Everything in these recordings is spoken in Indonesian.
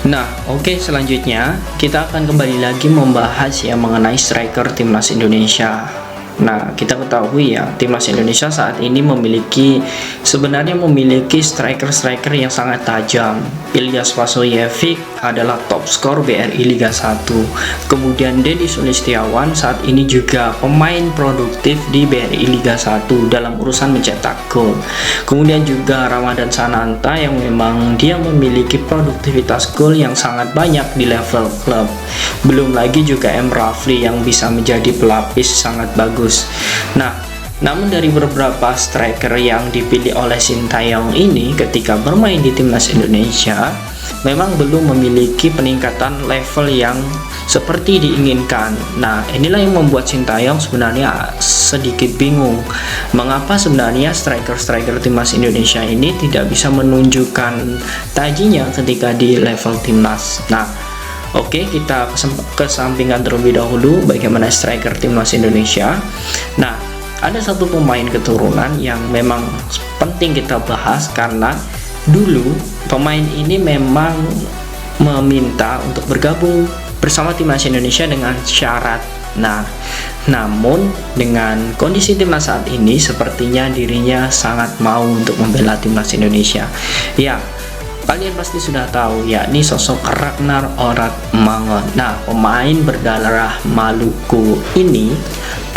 Nah, oke, selanjutnya kita akan kembali lagi membahas ya mengenai striker timnas Indonesia. Nah, kita ketahui ya, timnas Indonesia saat ini sebenarnya memiliki striker-striker yang sangat tajam. Ilyas Pasoyevic adalah top skor BRI Liga 1. Kemudian Deddy Sulistiawan saat ini juga pemain produktif di BRI Liga 1 dalam urusan mencetak gol. Kemudian juga Ramadan Sananta yang memang dia memiliki produktivitas gol yang sangat banyak di level klub. Belum lagi juga M. Rafli yang bisa menjadi pelapis sangat bagus. Nah, namun dari beberapa striker yang dipilih oleh Sintayong ini ketika bermain di timnas Indonesia memang belum memiliki peningkatan level yang seperti diinginkan. Nah, inilah yang membuat Sintayong sebenarnya sedikit bingung mengapa sebenarnya striker-striker timnas Indonesia ini tidak bisa menunjukkan tajinya ketika di level timnas. Nah, oke, kita kesampingkan terlebih dahulu bagaimana striker timnas Indonesia. Nah, ada satu pemain keturunan yang memang penting kita bahas karena dulu pemain ini memang meminta untuk bergabung bersama timnas Indonesia dengan syarat. Nah, namun dengan kondisi timnas saat ini sepertinya dirinya sangat mau untuk membela timnas Indonesia. Ya, kalian pasti sudah tahu yakni sosok Ragnar Oratmangun. Nah, pemain berdarah Maluku ini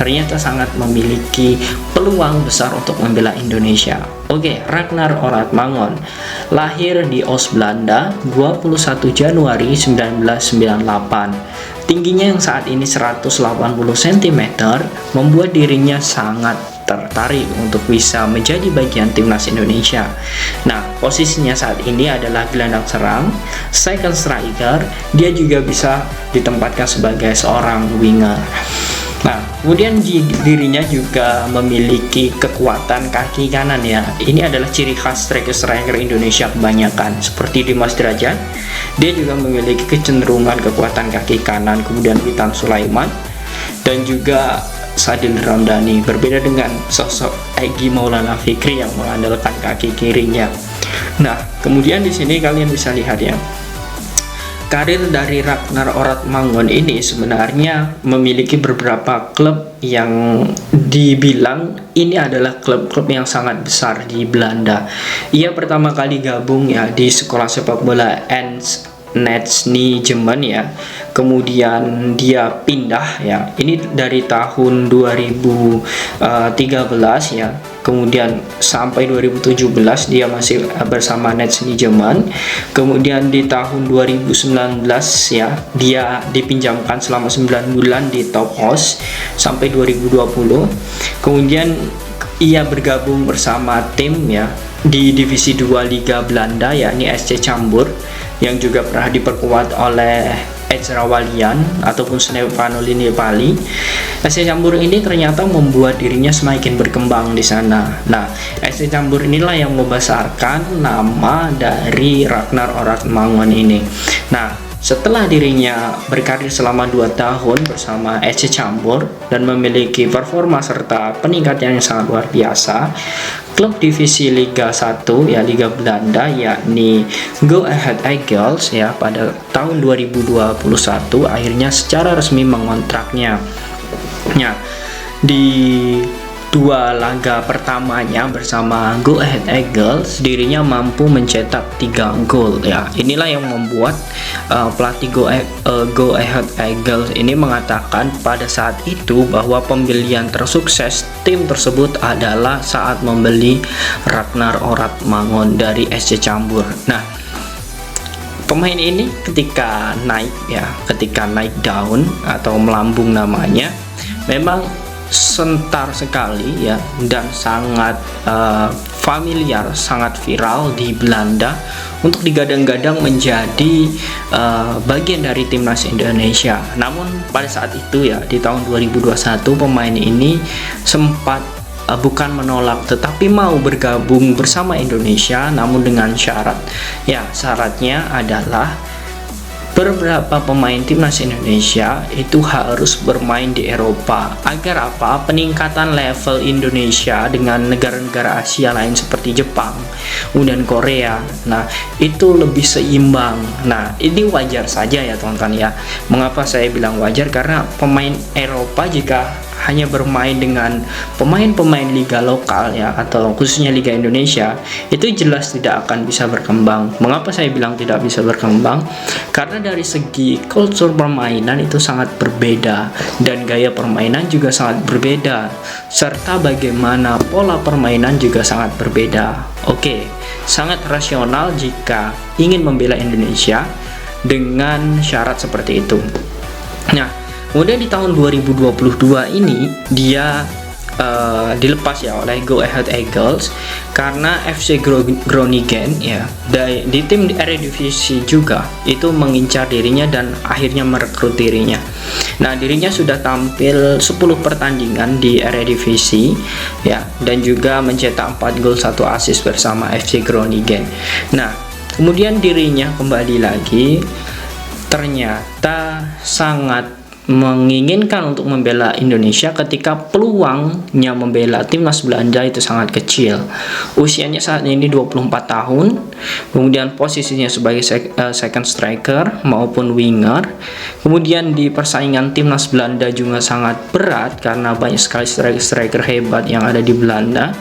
ternyata sangat memiliki peluang besar untuk membela Indonesia. Oke, Ragnar Oratmangun lahir di Oost, Belanda 21 Januari 1998. Tingginya yang saat ini 180 cm membuat dirinya sangat tertarik untuk bisa menjadi bagian timnas Indonesia. Nah, posisinya saat ini adalah gelandang serang, second striker. Dia juga bisa ditempatkan sebagai seorang winger. Nah, kemudian dirinya juga memiliki kekuatan kaki kanan ya. Ini adalah ciri khas striker Indonesia kebanyakan. Seperti Dimas Derajat, dia juga memiliki kecenderungan kekuatan kaki kanan. Kemudian Witan Sulaiman dan juga Sadil Ramdhani. Berbeda dengan sosok Egy Maulana Fikri yang mengandalkan kaki kirinya. Nah, kemudian di sini kalian bisa lihat ya, karir dari Ragnar Oratmangun ini sebenarnya memiliki beberapa klub yang dibilang ini adalah klub-klub yang sangat besar di Belanda. Ia pertama kali gabung ya di sekolah sepak bola Netsni Jemen ya. Kemudian dia pindah ya. Ini dari tahun 2013 ya. Kemudian sampai 2017 dia masih bersama Netsni Jemen. Kemudian di tahun 2019 ya, dia dipinjamkan selama 9 bulan di Top Os sampai 2020. Kemudian ia bergabung bersama tim ya di divisi 2 Liga Belanda yakni SC Cambuur yang juga pernah diperkuat oleh Ezra Walian ataupun Stefano Linilpali. SC Cambuur ini ternyata membuat dirinya semakin berkembang di sana. Nah, SC Cambuur inilah yang membesarkan nama dari Ragnar Oratmangun ini. Nah, setelah dirinya berkarir selama 2 tahun bersama SC Cambuur dan memiliki performa serta peningkatan yang sangat luar biasa, klub divisi Liga 1 ya Liga Belanda yakni Go Ahead Eagles ya pada tahun 2021 akhirnya secara resmi mengontraknya. Nah, di 2 laga pertamanya bersama Go Ahead Eagles dirinya mampu mencetak 3 gol ya. Inilah yang membuat pelatih Go Ahead Eagles ini mengatakan pada saat itu bahwa pembelian tersukses tim tersebut adalah saat membeli Ragnar Oratmangun dari SC Cambuur. Nah, pemain ini ketika naik daun atau melambung namanya memang sentar sekali ya dan sangat familiar, sangat viral di Belanda untuk digadang-gadang menjadi bagian dari timnas Indonesia. Namun pada saat itu ya di tahun 2021 pemain ini sempat bukan menolak tetapi mau bergabung bersama Indonesia, namun dengan syarat. Ya, syaratnya adalah beberapa pemain timnas Indonesia itu harus bermain di Eropa. Agar apa? Peningkatan level Indonesia dengan negara-negara Asia lain seperti Jepang, kemudian Korea. Nah, itu lebih seimbang. Nah, ini wajar saja ya teman-teman ya. Mengapa saya bilang wajar? Karena pemain Eropa jika hanya bermain dengan pemain-pemain liga lokal ya, atau khususnya Liga Indonesia, itu jelas tidak akan bisa berkembang. Mengapa saya bilang tidak bisa berkembang? Karena dari segi kultur permainan itu sangat berbeda, dan gaya permainan juga sangat berbeda, serta bagaimana pola permainan juga sangat berbeda. Oke, sangat rasional jika ingin membela Indonesia dengan syarat seperti itu. Nah, kemudian di tahun 2022 ini dia dilepas ya oleh Go Ahead Eagles karena FC Groningen ya di tim Eredivisie juga itu mengincar dirinya dan akhirnya merekrut dirinya. Nah, dirinya sudah tampil 10 pertandingan di Eredivisie ya, dan juga mencetak 4 gol 1 assist bersama FC Groningen. Nah, kemudian dirinya kembali lagi ternyata sangat menginginkan untuk membela Indonesia ketika peluangnya membela timnas Belanda itu sangat kecil. Usianya saat ini 24 tahun, kemudian posisinya sebagai second striker maupun winger. Kemudian di persaingan timnas Belanda juga sangat berat karena banyak sekali striker hebat yang ada di Belanda.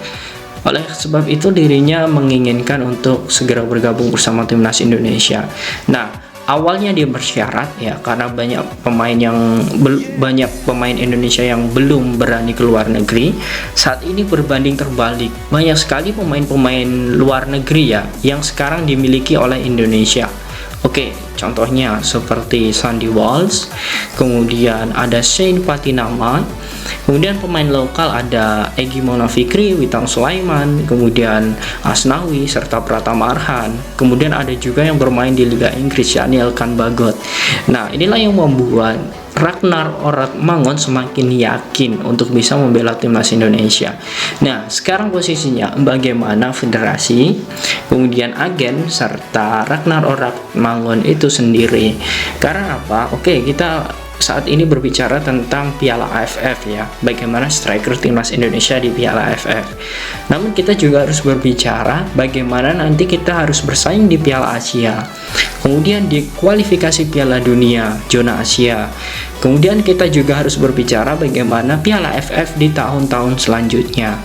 Oleh sebab itu dirinya menginginkan untuk segera bergabung bersama timnas Indonesia. Nah, awalnya dia bersyarat ya karena banyak pemain Indonesia yang belum berani keluar negeri. Saat ini berbanding terbalik, banyak sekali pemain-pemain luar negeri ya yang sekarang dimiliki oleh Indonesia. Oke, contohnya seperti Sandy Walsh, kemudian ada Shane Patinama, kemudian pemain lokal ada Egy Maulana Fikri, Witan Sulaiman, kemudian Asnawi, serta Pratama Arhan. Kemudian ada juga yang bermain di Liga Inggris, yakni Elkan Bagot. Nah, inilah yang membuat Ragnar Oratmangun semakin yakin untuk bisa membela timnas Indonesia. Nah, sekarang posisinya bagaimana federasi, kemudian agen, serta Ragnar Oratmangun itu sendiri. Karena apa? Oke, kita saat ini berbicara tentang Piala AFF ya, bagaimana striker timnas Indonesia di Piala AFF. Namun kita juga harus berbicara bagaimana nanti kita harus bersaing di Piala Asia, kemudian di kualifikasi Piala Dunia zona Asia. Kemudian kita juga harus berbicara bagaimana Piala AFF di tahun-tahun selanjutnya.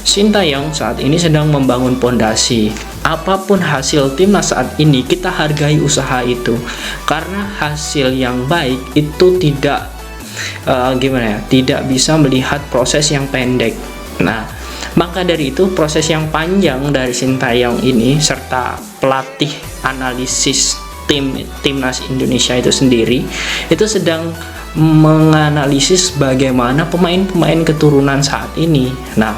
Sintayong saat ini sedang membangun pondasi. Apapun hasil timnas saat ini, kita hargai usaha itu, karena hasil yang baik itu tidak tidak bisa melihat proses yang pendek. Nah, maka dari itu proses yang panjang dari Sintayong ini serta pelatih analisis timnas Indonesia itu sendiri itu sedang menganalisis bagaimana pemain-pemain keturunan saat ini. Nah,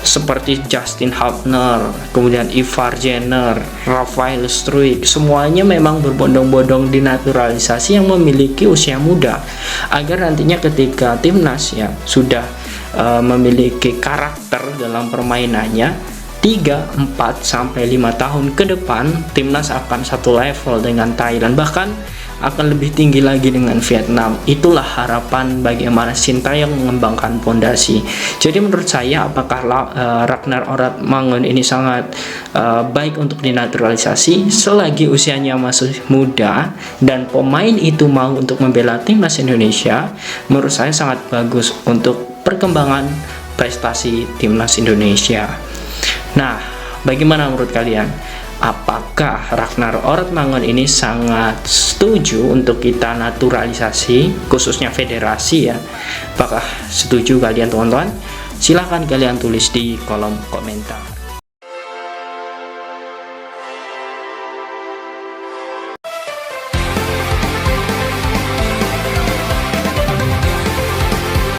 seperti Justin Hubner, kemudian Ivar Jenner, Rafael Struijk, semuanya memang berbondong-bondong dinaturalisasi yang memiliki usia muda, agar nantinya ketika timnas ya sudah memiliki karakter dalam permainannya, 3, 4, sampai 5 tahun ke depan timnas akan satu level dengan Thailand, bahkan akan lebih tinggi lagi dengan Vietnam. Itulah harapan bagaimana Sintayong mengembangkan pondasi. Jadi menurut saya, apakah Ragnar Oratmangun ini sangat baik untuk dinaturalisasi selagi usianya masih muda dan pemain itu mau untuk membela timnas Indonesia? Menurut saya sangat bagus untuk perkembangan prestasi timnas Indonesia. Nah, bagaimana menurut kalian? Apakah Ragnar Oratmangun ini sangat setuju untuk kita naturalisasi, khususnya federasi ya? Apakah setuju kalian teman-teman? Silahkan kalian tulis di kolom komentar.